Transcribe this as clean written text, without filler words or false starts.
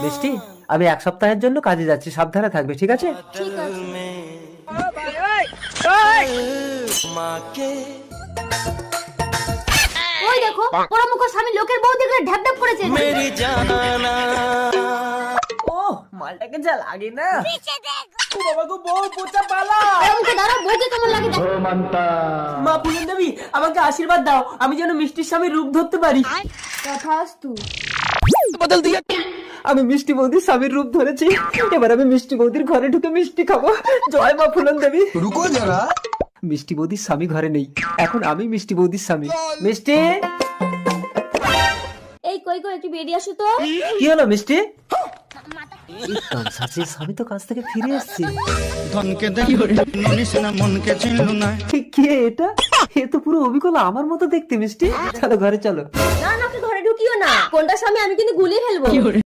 মিষ্টি, আমি 1 সপ্তাহের জন্য কাজে যাচ্ছি, সাবধানে থাকবে, ঠিক আছে? ঠিক আছে। ওই দেখো, ওরা মুখ স্বামী লোকের বউ দেখলে ঢ্যাপ ঢ্যাপ করেছে। ও মালটাকে যা লাগে না। ও বাবা গো, বউ পোচা পালা। মুখে দাঁড়াও, বউকে কেমন লাগে দেখো। মা ফুলেন দেবী, আমাকে আশীর্বাদ দাও, আমি যেন মিষ্টির স্বামীর রূপ ধরতে পারি। তথাস্তু। আমি মিষ্টি বৌদির স্বামীর রূপ ধরেছি, এবার আমি মিষ্টি বৌদির ঘরে ঢুকে মিষ্টি খাবো। জয় মা ফুলেন দেবী। रुको जरा। মিষ্টি বৌদির স্বামী ঘরে নেই, এখন আমি মিষ্টি বৌদির স্বামী। মিষ্টি, এই কই কই একটু বেরিয়ে আসো তো। কি হলো মিষ্টি? স্বামী তো কাজ থেকে ফিরে এসেছি। ধনকে দেখিস না, মনকে চিনল না। কে এটা? এ তো পুরো অবিকল আমার মতো দেখতে। মিষ্টি, চলো ঘরে চলো। না না, ওকে ঘরে ঢুকিও না, কোনটা স্বামী আমি কিন্তু গুলিয়ে ফেলবো।